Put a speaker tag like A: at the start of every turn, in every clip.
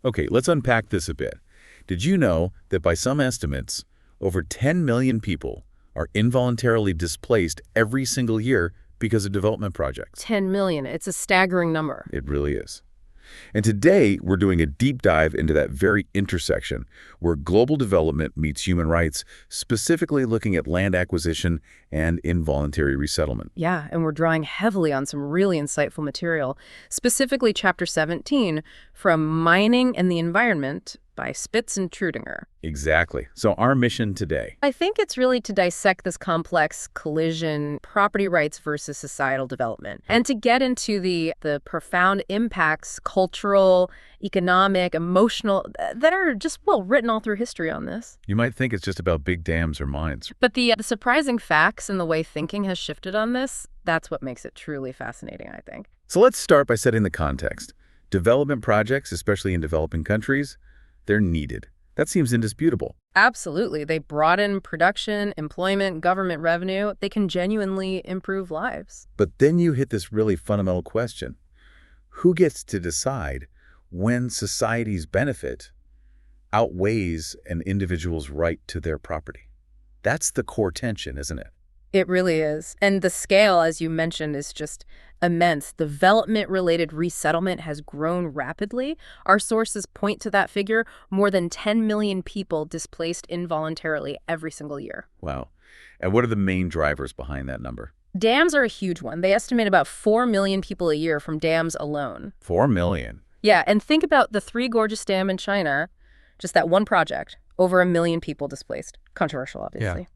A: Okay, let's unpack this a bit. Did you know that by some estimates, over 10 million people are involuntarily displaced every single year because of development projects?
B: 10 million. It's a staggering number.
A: It really is. And today, we're doing a deep dive into that very intersection where global development meets human rights, specifically looking at land acquisition and involuntary resettlement.
B: Yeah, and we're drawing heavily on some really insightful material, specifically Chapter 17, From Mining and the Environment by Spitz and Trudinger.
A: Exactly. So our mission today.
B: I think it's really to dissect this complex collision, property rights versus societal development, and to get into the profound impacts, cultural, economic, emotional, that are just, well, written all through history on this.
A: You might think it's just about big dams or mines.
B: But the surprising facts and the way thinking has shifted on this, that's what makes it truly fascinating, I think.
A: So let's start by setting the context. Development projects, especially in developing countries, they're needed. That seems indisputable.
B: Absolutely. They broaden production, employment, government revenue. They can genuinely improve lives.
A: But then you hit this really fundamental question. Who gets to decide when society's benefit outweighs an individual's right to their property? That's the core tension, isn't it?
B: It really is. And the scale, as you mentioned, is just immense. Development-related resettlement has grown rapidly. Our sources point to that figure: more than 10 million people displaced involuntarily every single year.
A: Wow. And what are the main drivers behind that number?
B: Dams are a huge one. They estimate about 4 million people a year from dams alone.
A: 4 million?
B: Yeah, and think about the Three Gorges Dam in China, just that one project, over 1 million people displaced. Controversial, obviously.
A: Yeah.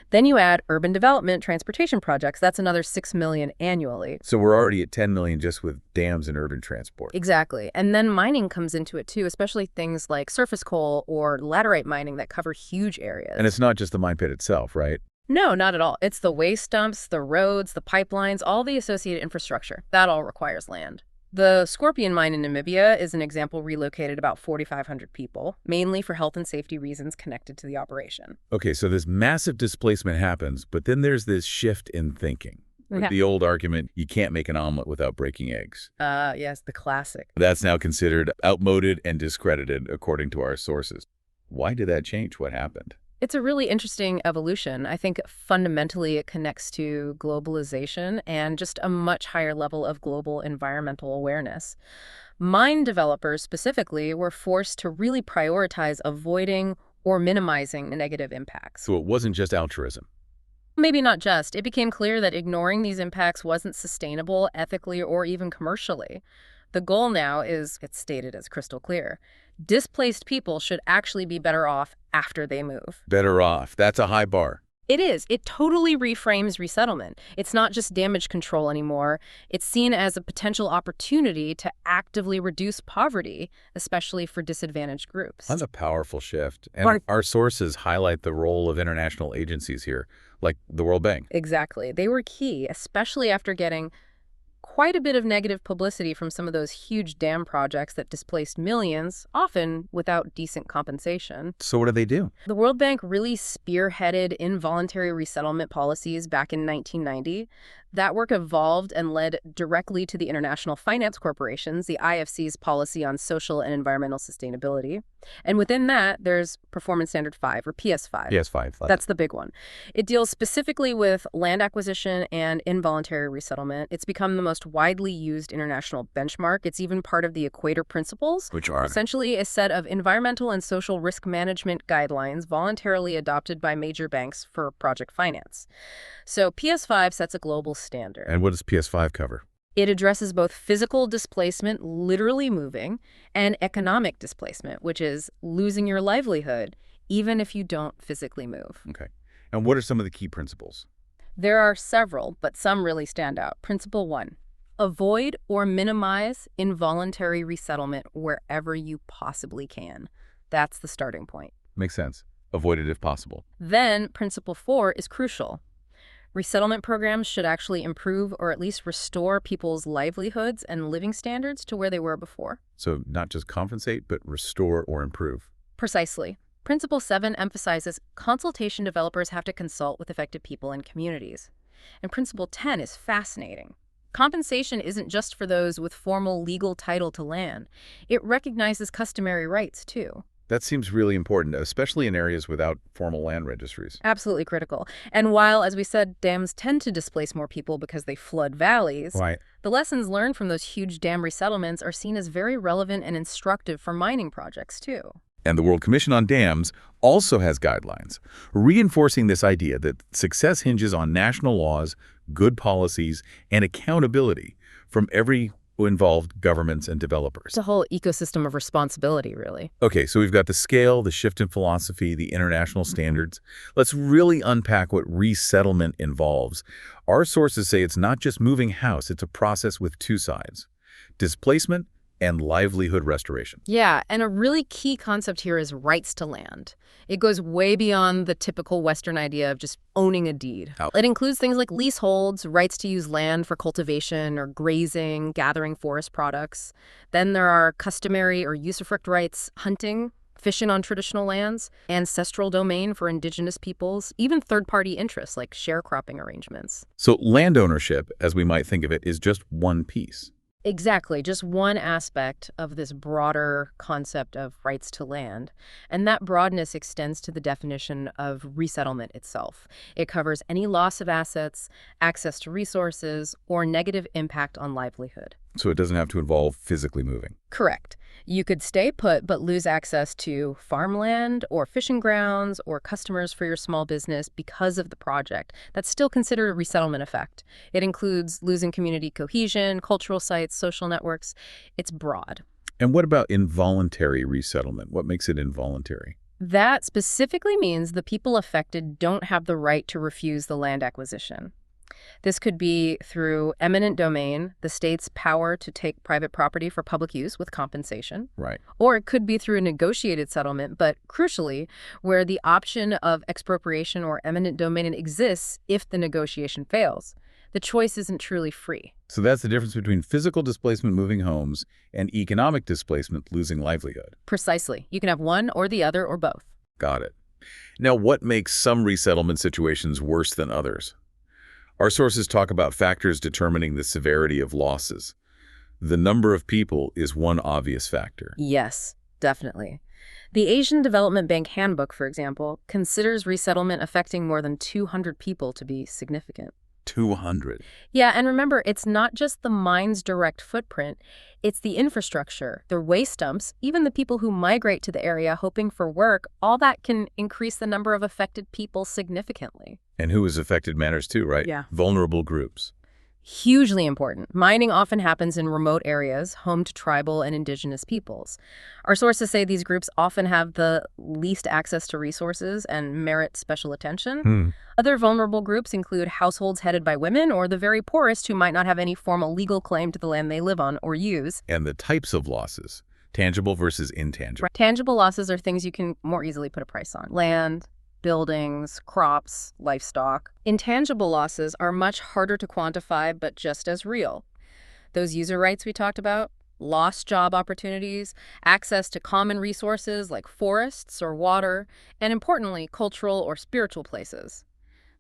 B: Then you add urban development, transportation projects. That's another 6 million annually.
A: So we're already at 10 million just with dams and urban transport.
B: Exactly. And then mining comes into it too, especially things like surface coal or laterite mining that cover huge areas.
A: And it's not just the mine pit itself, right?
B: No, not at all. It's the waste dumps, the roads, the pipelines, all the associated infrastructure. That all requires land. The Scorpion mine in Namibia is an example. Relocated about 4,500 people, mainly for health and safety reasons connected to the operation.
A: Okay, so this massive displacement happens, but then there's this shift in thinking.
B: Yeah.
A: The old argument, you can't make an omelet without breaking eggs.
B: Yes, the classic.
A: That's now considered outmoded and discredited, according to our sources. Why did that change? What happened?
B: It's a really interesting evolution. I think fundamentally it connects to globalization and just a much higher level of global environmental awareness. Mine developers specifically were forced to really prioritize avoiding or minimizing the negative impacts.
A: So it wasn't just altruism.
B: Maybe not just. It became clear that ignoring these impacts wasn't sustainable ethically or even commercially. The goal now is, it's stated as crystal clear, displaced people should actually be better off after they move.
A: Better off. That's a high bar.
B: It is. It totally reframes resettlement. It's not just damage control anymore. It's seen as a potential opportunity to actively reduce poverty, especially for disadvantaged groups.
A: That's a powerful shift. And our sources highlight the role of international agencies here, like the World Bank.
B: Exactly. They were key, especially after getting quite a bit of negative publicity from some of those huge dam projects that displaced millions, often without decent compensation.
A: So what do they do?
B: The World Bank really spearheaded involuntary resettlement policies back in 1990. That work evolved and led directly to the International Finance Corporation's, the IFC's policy on social and environmental sustainability. And within that, there's Performance Standard 5, or PS5.
A: PS5.
B: That's the big one. It deals specifically with land acquisition and involuntary resettlement. It's become the most widely used international benchmark. It's even part of the Equator Principles,
A: Which are?
B: essentially a set of environmental and social risk management guidelines voluntarily adopted by major banks for project finance. So PS5 sets a global standard.
A: And what does PS5 cover?
B: It addresses both physical displacement, literally moving, and economic displacement, which is losing your livelihood, even if you don't physically move.
A: Okay. And what are some of the key principles?
B: There are several, but some really stand out. Principle 1, avoid or minimize involuntary resettlement wherever you possibly can. That's the starting point.
A: Makes sense. Avoid it if possible.
B: Then Principle 4 is crucial. Resettlement programs should actually improve or at least restore people's livelihoods and living standards to where they were before.
A: So not just compensate, but restore or improve.
B: Precisely. Principle 7 emphasizes consultation. Developers have to consult with affected people and communities. And Principle 10 is fascinating. Compensation isn't just for those with formal legal title to land. It recognizes customary rights, too.
A: That seems really important, especially in areas without formal land registries.
B: Absolutely critical. And while, as we said, dams tend to displace more people because they flood valleys,
A: Right.
B: the lessons learned from those huge dam resettlements are seen as very relevant and instructive for mining projects, too.
A: And the World Commission on Dams also has guidelines, reinforcing this idea that success hinges on national laws, good policies, and accountability from every involved governments and developers.
B: It's a whole ecosystem of responsibility, really.
A: Okay, so we've got the scale, the shift in philosophy, the international standards. Let's really unpack what resettlement involves. Our sources say it's not just moving house, it's a process with two sides: displacement and livelihood restoration.
B: Yeah, and a really key concept here is rights to land. It goes way beyond the typical Western idea of just owning a deed.
A: How?
B: It includes things like leaseholds, rights to use land for cultivation or grazing, gathering forest products. Then there are customary or usufruct rights, hunting, fishing on traditional lands, ancestral domain for indigenous peoples, even third-party interests like sharecropping arrangements.
A: So land ownership, as we might think of it, is just one piece.
B: Exactly, just one aspect of this broader concept of rights to land. And that broadness extends to the definition of resettlement itself. It covers any loss of assets, access to resources, or negative impact on livelihood.
A: So it doesn't have to involve physically moving.
B: Correct. You could stay put but lose access to farmland or fishing grounds or customers for your small business because of the project. That's still considered a resettlement effect. It includes losing community cohesion, cultural sites, social networks. It's broad.
A: And what about involuntary resettlement? What makes it involuntary?
B: That specifically means the people affected don't have the right to refuse the land acquisition. This could be through eminent domain, the state's power to take private property for public use with compensation.
A: Right.
B: Or it could be through a negotiated settlement, but crucially, where the option of expropriation or eminent domain exists if the negotiation fails. The choice isn't truly free.
A: So that's the difference between physical displacement, moving homes, and economic displacement, losing livelihood.
B: Precisely. You can have one or the other or both.
A: Got it. Now, what makes some resettlement situations worse than others? Our sources talk about factors determining the severity of losses. The number of people is one obvious factor.
B: Yes, definitely. The Asian Development Bank Handbook, for example, considers resettlement affecting more than 200 people to be significant.
A: 200.
B: Yeah, and remember, it's not just the mine's direct footprint. It's the infrastructure, the waste dumps, even the people who migrate to the area hoping for work. All that can increase the number of affected people significantly.
A: And who is affected matters too, right?
B: Yeah.
A: Vulnerable groups.
B: Hugely important. Mining often happens in remote areas, home to tribal and indigenous peoples. Our sources say these groups often have the least access to resources and merit special attention. Other vulnerable groups include households headed by women or the very poorest who might not have any formal legal claim to the land they live on or use.
A: And the types of losses, tangible versus intangible.
B: Tangible losses are things you can more easily put a price on. Land, buildings, crops, livestock. Intangible losses are much harder to quantify, but just as real. Those user rights we talked about, lost job opportunities, access to common resources like forests or water, and importantly, cultural or spiritual places.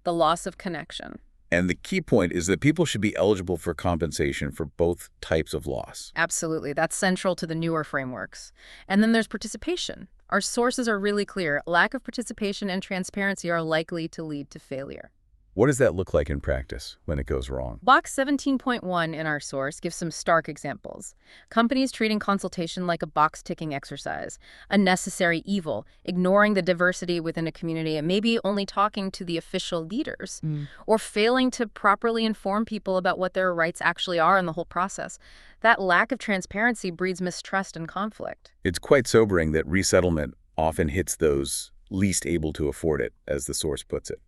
B: The loss of connection.
A: And the key point is that people should be eligible for compensation for both types of loss.
B: Absolutely. That's central to the newer frameworks. And then there's participation. Our sources are really clear. Lack of participation and transparency are likely to lead to failure.
A: What does that look like in practice when it goes wrong?
B: Box 17.1 in our source gives some stark examples. Companies treating consultation like a box-ticking exercise, a necessary evil, ignoring the diversity within a community and maybe only talking to the official leaders, or failing to properly inform people about what their rights actually are in the whole process. That lack of transparency breeds mistrust and conflict.
A: It's quite sobering that resettlement often hits those least able to afford it, as the source puts it.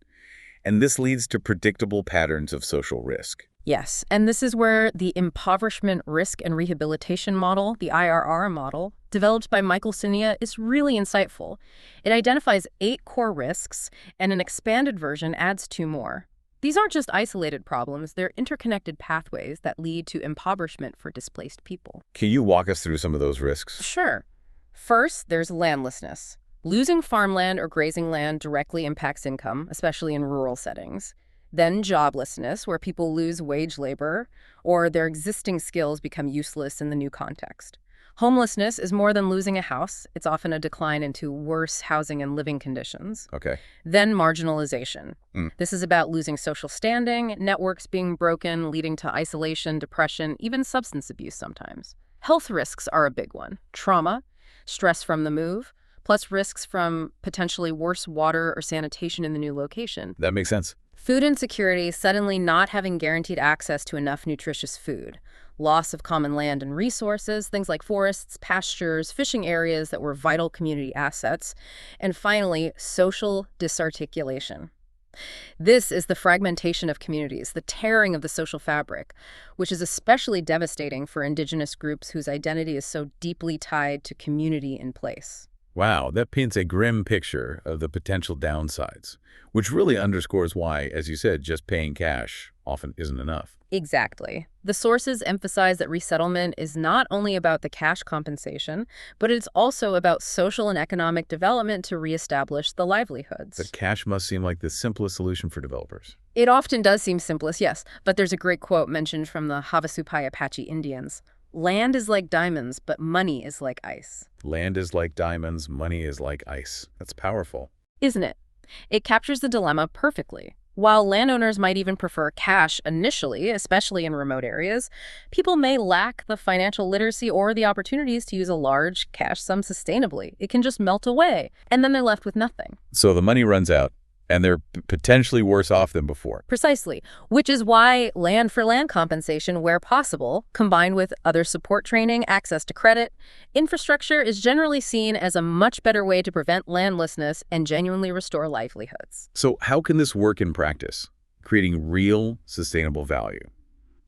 A: And this leads to predictable patterns of social risk.
B: Yes, and this is where the Impoverishment Risk and Rehabilitation Model, the IRR model, developed by Michael Sinia, is really insightful. It identifies 8 core risks, and an expanded version adds 2 more. These aren't just isolated problems, they're interconnected pathways that lead to impoverishment for displaced people.
A: Can you walk us through some of those risks?
B: Sure. First, there's landlessness. Losing farmland or grazing land directly impacts income, especially in rural settings. Then joblessness, where people lose wage labor or their existing skills become useless in the new context. Homelessness is more than losing a house. It's often a decline into worse housing and living conditions.
A: Okay.
B: Then marginalization.
A: Mm.
B: This is about losing social standing, networks being broken, leading to isolation, depression, even substance abuse sometimes. Health risks are a big one. Trauma, stress from the move, plus risks from potentially worse water or sanitation in the new location.
A: That makes sense.
B: Food insecurity, suddenly not having guaranteed access to enough nutritious food. Loss of common land and resources, things like forests, pastures, fishing areas that were vital community assets. And finally, social disarticulation. This is the fragmentation of communities, the tearing of the social fabric, which is especially devastating for Indigenous groups whose identity is so deeply tied to community in place.
A: Wow, that paints a grim picture of the potential downsides, which really underscores why, as you said, just paying cash often isn't enough.
B: Exactly. The sources emphasize that resettlement is not only about the cash compensation, but it's also about social and economic development to reestablish the livelihoods.
A: But cash must seem like the simplest solution for developers.
B: It often does seem simplest, yes, but there's a great quote mentioned from the Havasupai Apache Indians. Land is like diamonds, but money is like ice.
A: Land is like diamonds, money is like ice. That's powerful.
B: Isn't it? It captures the dilemma perfectly. While landowners might even prefer cash initially, especially in remote areas, people may lack the financial literacy or the opportunities to use a large cash sum sustainably. It can just melt away, and then they're left with nothing.
A: So the money runs out, and they're potentially worse off than before.
B: Precisely, which is why land-for-land compensation, where possible, combined with other support training, access to credit, infrastructure is generally seen as a much better way to prevent landlessness and genuinely restore livelihoods.
A: So how can this work in practice, creating real, sustainable value?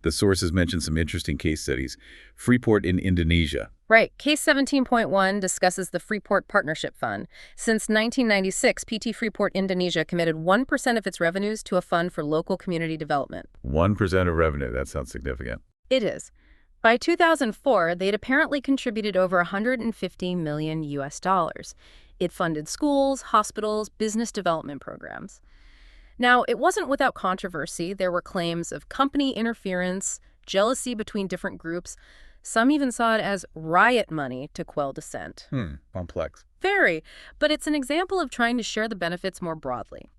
A: The sources mention some interesting case studies. Freeport in Indonesia.
B: Right. Case 17.1 discusses the Freeport Partnership Fund. Since 1996, PT Freeport Indonesia committed 1% of its revenues to a fund for local community development.
A: 1% of revenue. That sounds significant.
B: It is. By 2004, they'd apparently contributed over $150 million US dollars. It funded schools, hospitals, business development programs. Now, it wasn't without controversy. There were claims of company interference, jealousy between different groups. Some even saw it as riot money to quell dissent.
A: Complex.
B: Very, but it's an example of trying to share the benefits more broadly.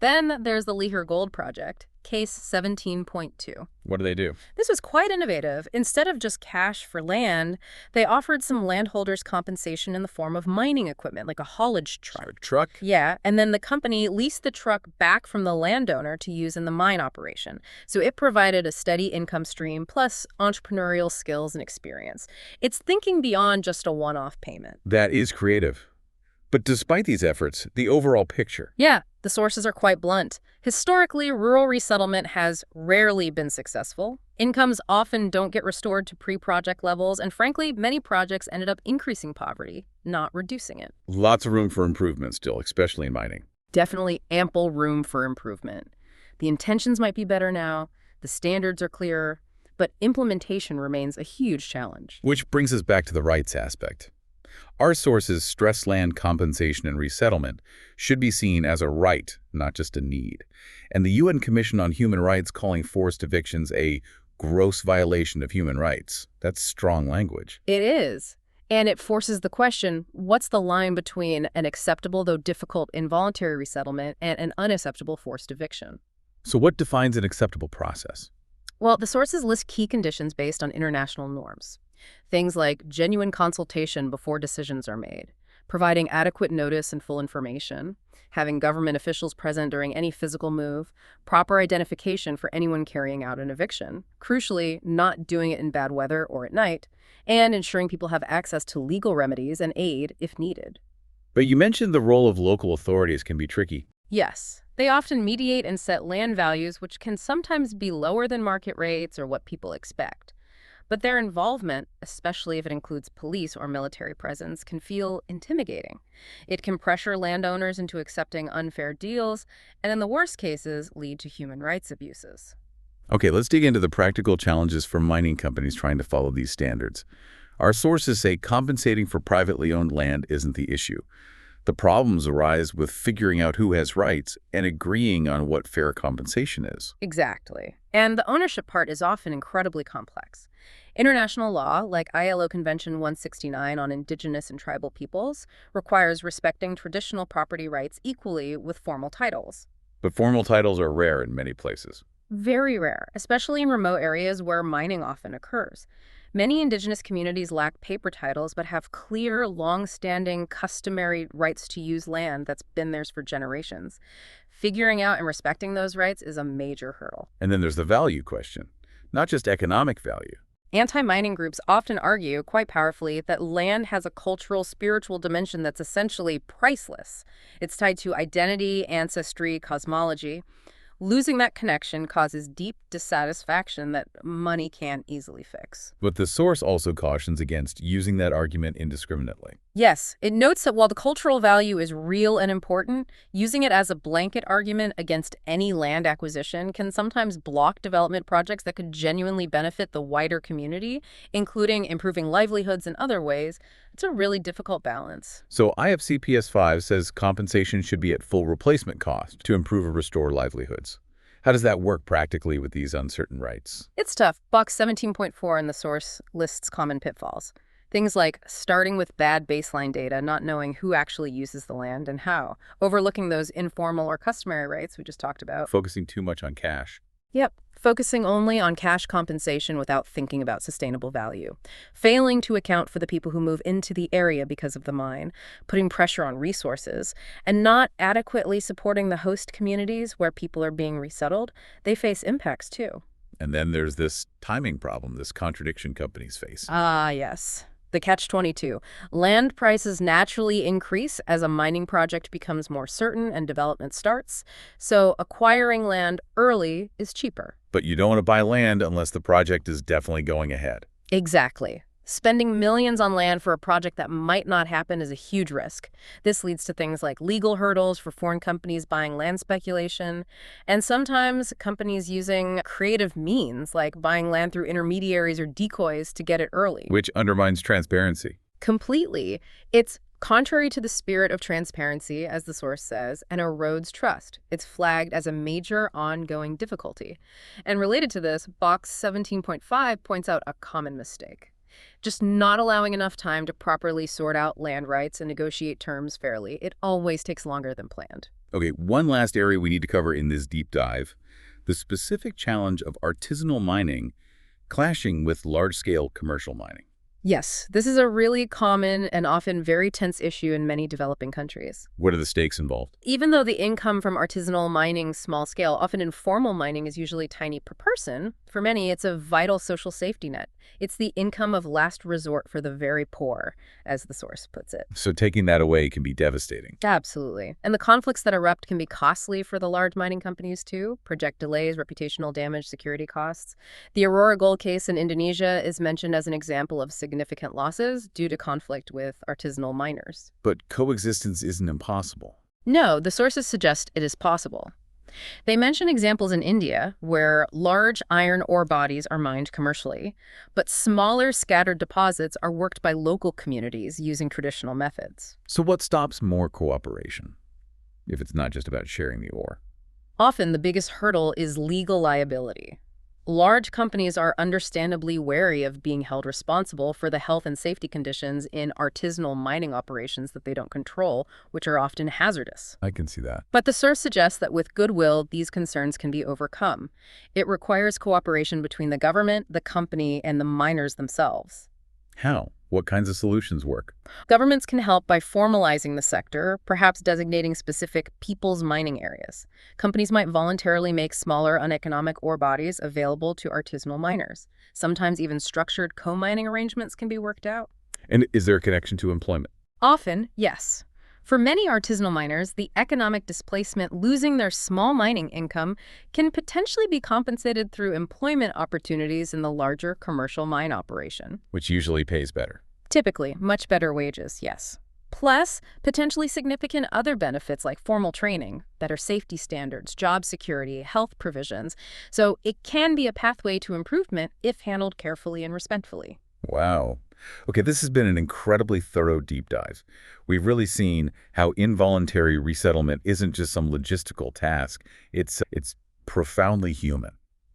B: Then there's the Leher Gold Project, case 17.2.
A: What do they do?
B: This was quite innovative. Instead of just cash for land, they offered some landholders compensation in the form of mining equipment, like a haulage truck.
A: A truck?
B: Yeah, and then the company leased the truck back from the landowner to use in the mine operation. So it provided a steady income stream plus entrepreneurial skills and experience. It's thinking beyond just a one-off payment.
A: That is creative. But despite these efforts, the overall picture.
B: Yeah, the sources are quite blunt. Historically, rural resettlement has rarely been successful. Incomes often don't get restored to pre-project levels, and frankly, many projects ended up increasing poverty, not reducing it.
A: Lots of room for improvement still, especially in mining.
B: Definitely ample room for improvement. The intentions might be better now, the standards are clearer, but implementation remains a huge challenge.
A: Which brings us back to the rights aspect. Our sources stress land compensation and resettlement should be seen as a right, not just a need. And the UN Commission on Human Rights calling forced evictions a gross violation of human rights. That's strong language.
B: It is. And it forces the question, what's the line between an acceptable, though difficult, involuntary resettlement and an unacceptable forced eviction?
A: So what defines an acceptable process?
B: Well, the sources list key conditions based on international norms. Things like genuine consultation before decisions are made, providing adequate notice and full information, having government officials present during any physical move, proper identification for anyone carrying out an eviction, crucially, not doing it in bad weather or at night, and ensuring people have access to legal remedies and aid if needed.
A: But you mentioned the role of local authorities can be tricky.
B: Yes, they often mediate and set land values, which can sometimes be lower than market rates or what people expect. But their involvement, especially if it includes police or military presence, can feel intimidating. It can pressure landowners into accepting unfair deals, and in the worst cases, lead to human rights abuses.
A: Okay, let's dig into the practical challenges for mining companies trying to follow these standards. Our sources say compensating for privately owned land isn't the issue. The problems arise with figuring out who has rights and agreeing on what fair compensation is.
B: Exactly. And the ownership part is often incredibly complex. International law, like ILO Convention 169 on Indigenous and Tribal Peoples, requires respecting traditional property rights equally with formal titles.
A: But formal titles are rare in many places.
B: Very rare, especially in remote areas where mining often occurs. Many indigenous communities lack paper titles but have clear, long-standing, customary rights to use land that's been theirs for generations. Figuring out and respecting those rights is a major hurdle.
A: And then there's the value question, not just economic value.
B: Anti-mining groups often argue, quite powerfully, that land has a cultural, spiritual dimension that's essentially priceless. It's tied to identity, ancestry, cosmology. Losing that connection causes deep dissatisfaction that money can't easily fix.
A: But the source also cautions against using that argument indiscriminately.
B: Yes, it notes that while the cultural value is real and important, using it as a blanket argument against any land acquisition can sometimes block development projects that could genuinely benefit the wider community, including improving livelihoods in other ways. It's a really difficult balance.
A: So IFC PS5 says compensation should be at full replacement cost to improve or restore livelihoods. How does that work practically with these uncertain rights?
B: It's tough. Box 17.4 in the source lists common pitfalls. Things like starting with bad baseline data, not knowing who actually uses the land and how, overlooking those informal or customary rights we just talked about.
A: Focusing too much on cash.
B: Yep, focusing only on cash compensation without thinking about sustainable value. Failing to account for the people who move into the area because of the mine, putting pressure on resources, and not adequately supporting the host communities where people are being resettled. They face impacts too.
A: And then there's this timing problem, this contradiction companies face.
B: Ah, yes. The catch-22. Land prices naturally increase as a mining project becomes more certain and development starts, so acquiring land early is cheaper.
A: But you don't want to buy land unless the project is definitely going ahead.
B: Exactly. Spending millions on land for a project that might not happen is a huge risk. This leads to things like legal hurdles for foreign companies buying land speculation, and sometimes companies using creative means like buying land through intermediaries or decoys to get it early.
A: Which undermines transparency.
B: Completely. It's contrary to the spirit of transparency, as the source says, and erodes trust. It's flagged as a major ongoing difficulty. And related to this, Box 17.5 points out a common mistake. Just not allowing enough time to properly sort out land rights and negotiate terms fairly. It always takes longer than planned.
A: Okay, one last area we need to cover in this deep dive, the specific challenge of artisanal mining clashing with large-scale commercial mining.
B: Yes, this is a really common and often very tense issue in many developing countries.
A: What are the stakes involved?
B: Even though the income from artisanal mining small scale, often informal mining is usually tiny per person, for many it's a vital social safety net. It's the income of last resort for the very poor, as the source puts it.
A: So taking that away can be devastating.
B: Absolutely. And the conflicts that erupt can be costly for the large mining companies too. Project delays, reputational damage, security costs. The Aurora Gold case in Indonesia is mentioned as an example of significant losses due to conflict with artisanal miners.
A: But coexistence isn't impossible.
B: No, the sources suggest it is possible. They mention examples in India where large iron ore bodies are mined commercially, but smaller scattered deposits are worked by local communities using traditional methods.
A: So what stops more cooperation, if it's not just about sharing the ore?
B: Often the biggest hurdle is legal liability. Large companies are understandably wary of being held responsible for the health and safety conditions in artisanal mining operations that they don't control, which are often hazardous.
A: I can see that.
B: But the source suggests that with goodwill, these concerns can be overcome. It requires cooperation between the government, the company, and the miners themselves.
A: How? What kinds of solutions work?
B: Governments can help by formalizing the sector, perhaps designating specific people's mining areas. Companies might voluntarily make smaller, uneconomic ore bodies available to artisanal miners. Sometimes even structured co-mining arrangements can be worked out.
A: And is there a connection to employment?
B: Often, yes. For many artisanal miners, the economic displacement, losing their small mining income, can potentially be compensated through employment opportunities in the larger commercial mine operation.
A: Which usually pays better.
B: Typically, much better wages, yes. Plus, potentially significant other benefits like formal training, better safety standards, job security, health provisions. So it can be a pathway to improvement if handled carefully and respectfully.
A: Wow. Okay, this has been an incredibly thorough deep dive. We've really seen how involuntary resettlement isn't just some logistical task. It's profoundly human.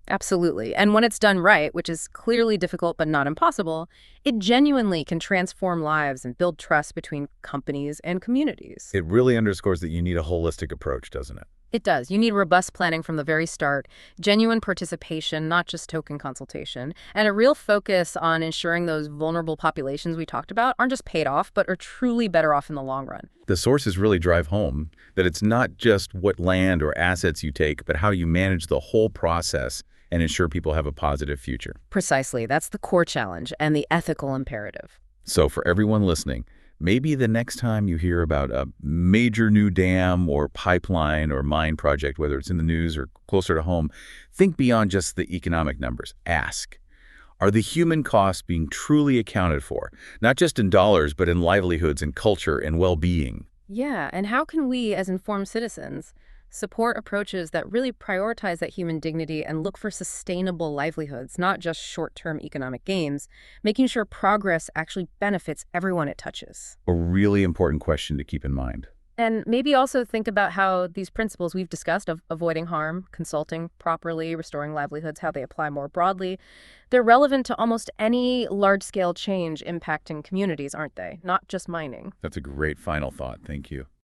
B: Absolutely. And when it's done right, which is clearly difficult but not impossible, it genuinely can transform lives and build trust between companies and communities.
A: It really underscores that you need a holistic approach, doesn't it?
B: It does. You need robust planning from the very start, genuine participation, not just token consultation, and a real focus on ensuring those vulnerable populations we talked about aren't just paid off, but are truly better off in the long run.
A: The sources really drive home that it's not just what land or assets you take, but how you manage the whole process and ensure people have a positive future.
B: Precisely. That's the core challenge and the ethical imperative.
A: So for everyone listening, maybe the next time you hear about a major new dam or pipeline or mine project, whether it's in the news or closer to home, think beyond just the economic numbers. Ask, are the human costs being truly accounted for, not just in dollars, but in livelihoods and culture and well-being?
B: Yeah, and how can we, as informed citizens, support approaches that really prioritize that human dignity and look for sustainable livelihoods, not just short-term economic gains, making sure progress actually benefits everyone it touches?
A: A really important question to keep in mind.
B: And maybe also think about how these principles we've discussed of avoiding harm, consulting properly, restoring livelihoods, how they apply more broadly, they're relevant to almost any large-scale change impacting communities, aren't they? Not just mining.
A: That's a great final thought. Thank you.